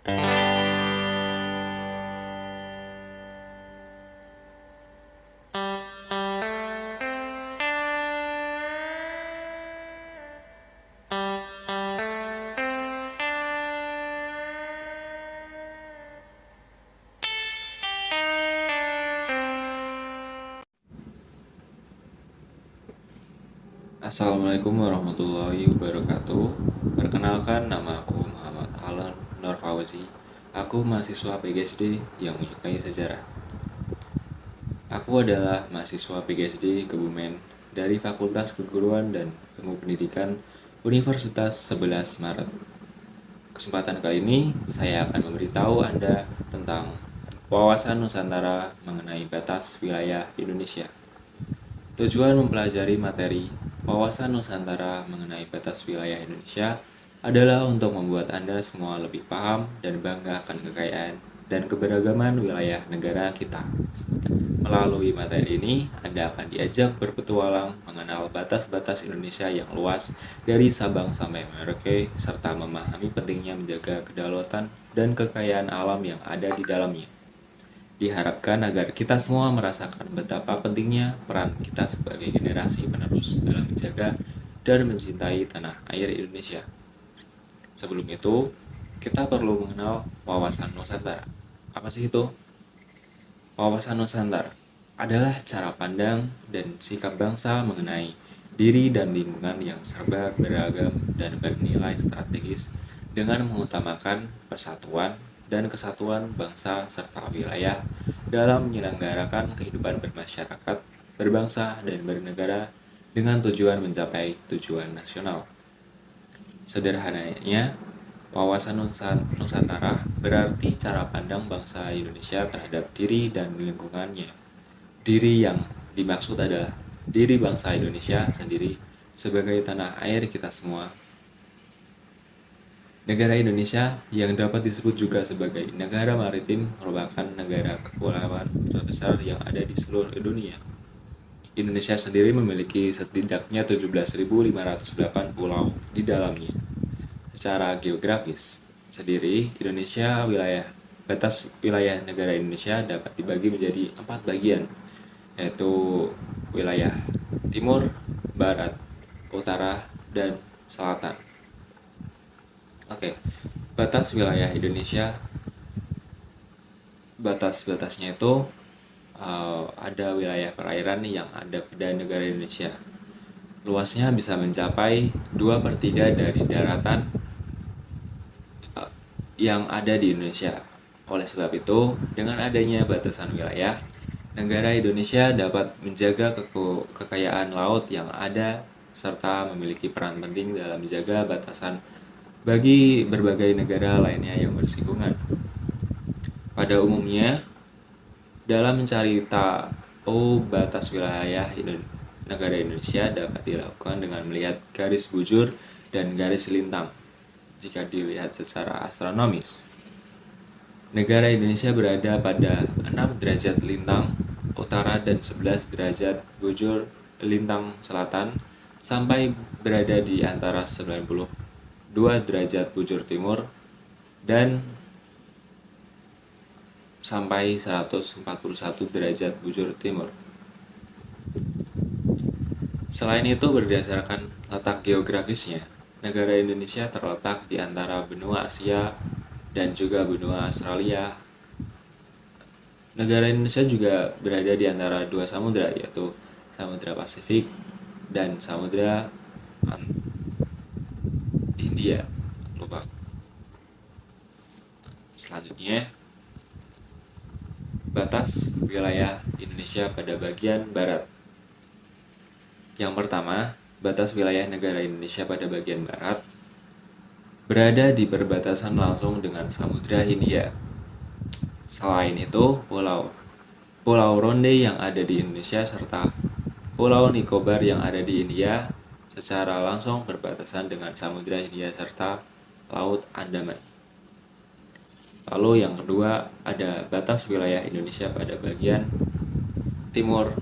Assalamualaikum warahmatullahi wabarakatuh. Perkenalkan, nama aku Muhammad Alan Nur Fauzi. Aku mahasiswa PGSD yang menyukai sejarah. Aku adalah mahasiswa PGSD Kebumen dari Fakultas Keguruan dan Ilmu Pendidikan Universitas 11 Maret. Kesempatan kali ini saya akan memberitahu Anda tentang wawasan Nusantara mengenai batas wilayah Indonesia. Tujuan mempelajari materi wawasan Nusantara mengenai batas wilayah Indonesia adalah untuk membuat Anda semua lebih paham dan bangga akan kekayaan dan keberagaman wilayah negara kita. Melalui materi ini, Anda akan diajak berpetualang mengenal batas-batas Indonesia yang luas dari Sabang sampai Merauke, serta memahami pentingnya menjaga kedaulatan dan kekayaan alam yang ada di dalamnya. Diharapkan agar kita semua merasakan betapa pentingnya peran kita sebagai generasi penerus dalam menjaga dan mencintai tanah air Indonesia. Sebelum itu, kita perlu mengenal wawasan Nusantara. Apa sih itu? Wawasan Nusantara adalah cara pandang dan sikap bangsa mengenai diri dan lingkungan yang serba beragam dan bernilai strategis dengan mengutamakan persatuan dan kesatuan bangsa serta wilayah dalam menyelenggarakan kehidupan bermasyarakat, berbangsa, dan bernegara dengan tujuan mencapai tujuan nasional. Sederhananya, wawasan Nusantara berarti cara pandang bangsa Indonesia terhadap diri dan lingkungannya. Diri yang dimaksud adalah diri bangsa Indonesia sendiri sebagai tanah air kita semua. Negara Indonesia yang dapat disebut juga sebagai negara maritim merupakan negara kepulauan terbesar yang ada di seluruh dunia. Indonesia sendiri memiliki setidaknya 17.508 pulau di dalamnya. Secara geografis sendiri, batas wilayah negara Indonesia dapat dibagi menjadi 4 bagian, yaitu wilayah timur, barat, utara, dan selatan. Oke, batas wilayah Indonesia, batas-batasnya itu ada wilayah perairan yang ada pada negara Indonesia. Luasnya bisa mencapai 2/3 dari daratan yang ada di Indonesia. Oleh sebab itu, dengan adanya batasan wilayah, negara Indonesia dapat menjaga kekayaan laut yang ada serta memiliki peran penting dalam menjaga batasan bagi berbagai negara lainnya yang bersinggungan. Pada umumnya, dalam mencari tahu batas wilayah negara Indonesia dapat dilakukan dengan melihat garis bujur dan garis lintang. Jika dilihat secara astronomis, negara Indonesia berada pada 6 derajat lintang utara dan 11 derajat bujur lintang selatan sampai berada di antara 92 derajat bujur timur dan sampai 141 derajat bujur timur. Selain itu, berdasarkan letak geografisnya, negara Indonesia terletak di antara benua Asia dan juga benua Australia. Negara Indonesia juga berada di antara dua samudra, yaitu Samudra Pasifik dan Samudra Hindia. Lupa. Selanjutnya, batas wilayah Indonesia pada bagian barat. Yang pertama, batas wilayah negara Indonesia pada bagian barat berada di perbatasan langsung dengan Samudra Hindia. Selain itu, Pulau Ronde yang ada di Indonesia serta Pulau Nicobar yang ada di India secara langsung berbatasan dengan Samudra Hindia serta Laut Andaman. Lalu yang kedua, ada batas wilayah Indonesia pada bagian timur.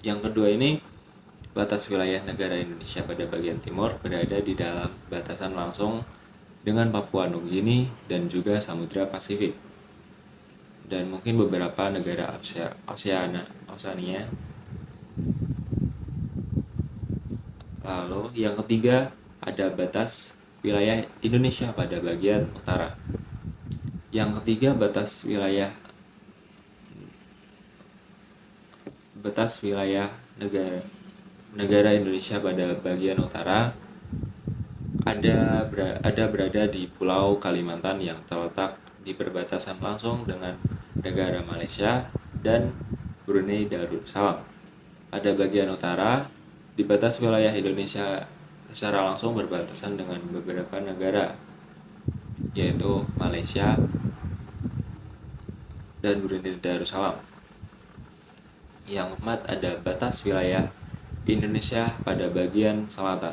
Yang kedua ini, batas wilayah negara Indonesia pada bagian timur berada di dalam batasan langsung dengan Papua Nugini dan juga Samudra Pasifik, dan mungkin beberapa negara Oseania. Lalu yang ketiga ada batas wilayah Indonesia pada bagian utara. Yang ketiga batas wilayah negara Indonesia pada bagian utara ada berada di Pulau Kalimantan yang terletak di perbatasan langsung dengan negara Malaysia dan Brunei Darussalam. Pada bagian utara, di batas wilayah Indonesia secara langsung berbatasan dengan beberapa negara, yaitu Malaysia dan Brunei Darussalam. Yang keempat ada batas wilayah Indonesia pada bagian selatan.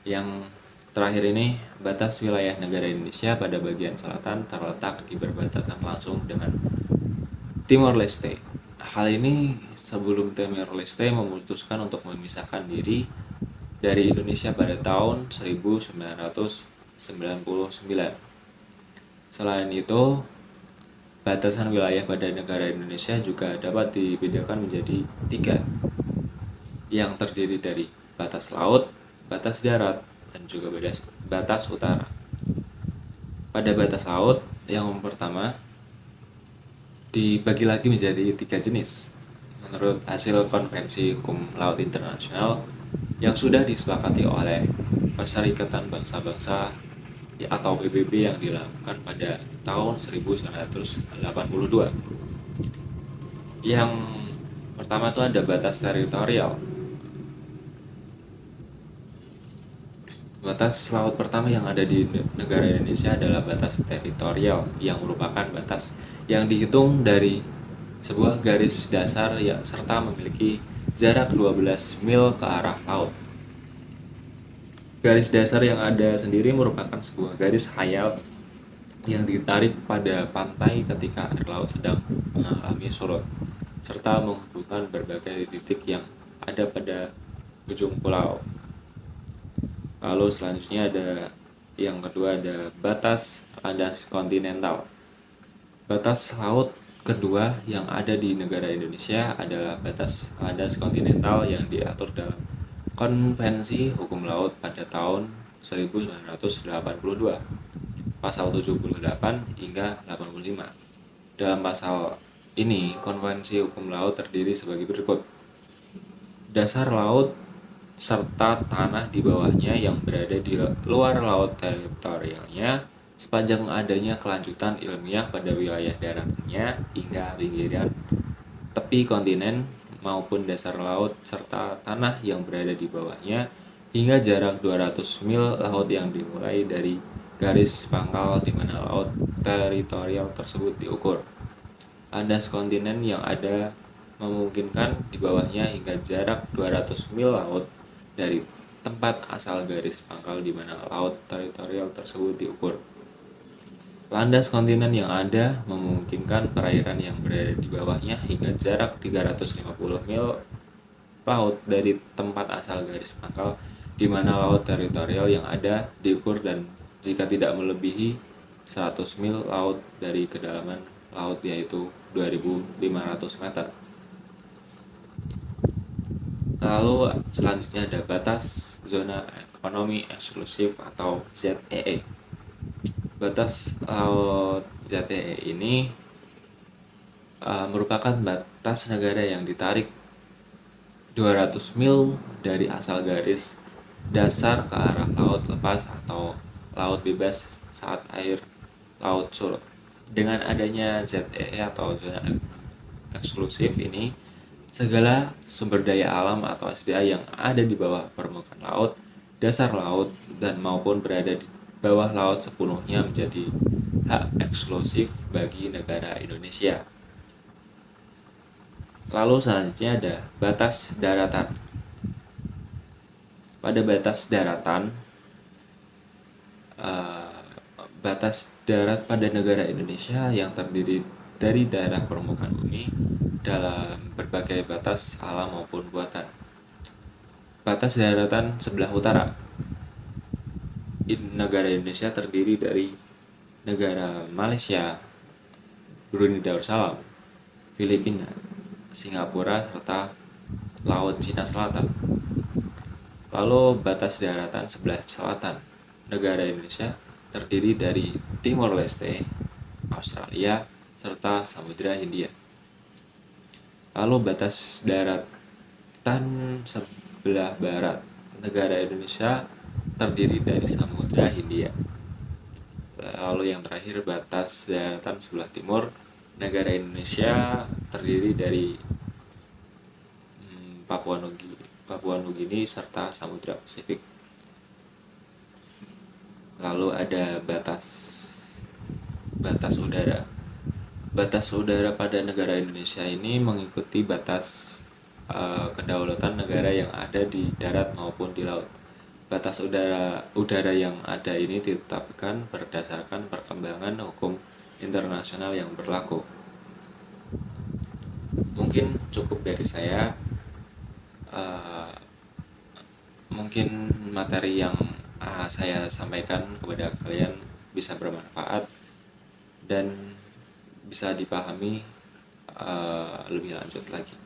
Yang terakhir ini, batas wilayah negara Indonesia pada bagian selatan terletak di perbatasan langsung dengan Timor Leste. Hal ini sebelum Timor Leste memutuskan untuk memisahkan diri dari Indonesia pada tahun 1999. Selain itu, batasan wilayah pada negara Indonesia juga dapat dibedakan menjadi 3, yang terdiri dari batas laut, batas darat, dan juga batas utara. Pada batas laut, yang pertama dibagi lagi menjadi 3 jenis menurut hasil Konvensi Hukum Laut Internasional yang sudah disepakati oleh Perserikatan Bangsa-Bangsa atau PBB yang dilakukan pada tahun 1982. Yang pertama itu ada batas teritorial. Batas laut pertama yang ada di negara Indonesia adalah batas teritorial, yang merupakan batas yang dihitung dari sebuah garis dasar yang serta memiliki jarak 12 mil ke arah laut. Garis dasar yang ada sendiri merupakan sebuah garis khayal yang ditarik pada pantai ketika air laut sedang mengalami surut, serta menghubungkan berbagai titik yang ada pada ujung pulau. Lalu selanjutnya ada yang kedua ada batas landas kontinental. Batas laut kedua yang ada di negara Indonesia adalah batas landas kontinental yang diatur dalam Konvensi Hukum Laut pada tahun 1982, pasal 78 hingga 85. Dalam pasal ini, Konvensi Hukum Laut terdiri sebagai berikut: dasar laut serta tanah di bawahnya yang berada di luar laut teritorialnya sepanjang adanya kelanjutan ilmiah pada wilayah daratnya hingga pinggiran tepi kontinen maupun dasar laut serta tanah yang berada di bawahnya hingga jarak 200 mil laut yang dimulai dari garis pangkal di mana laut teritorial tersebut diukur. Landas kontinen yang ada memungkinkan di bawahnya hingga jarak 200 mil laut dari tempat asal garis pangkal di mana laut teritorial tersebut diukur. Landas kontinen yang ada memungkinkan perairan yang berada di bawahnya hingga jarak 350 mil laut dari tempat asal garis pangkal di mana laut teritorial yang ada diukur, dan jika tidak melebihi 100 mil laut dari kedalaman laut yaitu 2.500 meter. Lalu selanjutnya ada batas zona ekonomi eksklusif atau ZEE. Batas laut ZEE ini merupakan batas negara yang ditarik 200 mil dari asal garis dasar ke arah laut lepas atau laut bebas saat air laut surut. Dengan adanya ZEE atau zona eksklusif ini, segala sumber daya alam atau SDA yang ada di bawah permukaan laut, dasar laut, dan maupun berada di bawah laut sepenuhnya menjadi hak eksklusif bagi negara Indonesia. Lalu selanjutnya ada batas daratan. Pada batas daratan, batas darat pada negara Indonesia yang terdiri dari daerah permukaan bumi dalam berbagai batas alam maupun buatan. Batas daratan sebelah utara. negara Indonesia terdiri dari negara Malaysia, Brunei Darussalam, Filipina, Singapura, serta Laut Cina Selatan. Lalu batas daratan sebelah selatan negara Indonesia terdiri dari Timor Leste, Australia, serta Samudra Hindia. Lalu batas daratan sebelah barat negara Indonesia terdiri dari Samudra Hindia. Lalu yang terakhir batas daratan sebelah timur negara Indonesia terdiri dari Papua Nugini serta Samudra Pasifik. Lalu ada batas udara. Batas udara pada negara Indonesia ini mengikuti batas kedaulatan negara yang ada di darat maupun di laut. Batas udara yang ada ini ditetapkan berdasarkan perkembangan hukum internasional yang berlaku. Mungkin cukup dari saya. Mungkin materi yang saya sampaikan kepada kalian bisa bermanfaat dan bisa dipahami lebih lanjut lagi.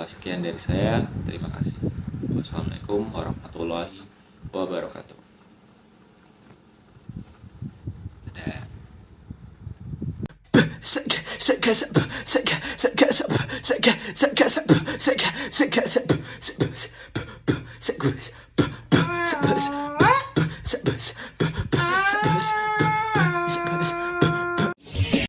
Sekian dari saya, terima kasih. Wassalamualaikum warahmatullahi wabarakatuh. Dadah.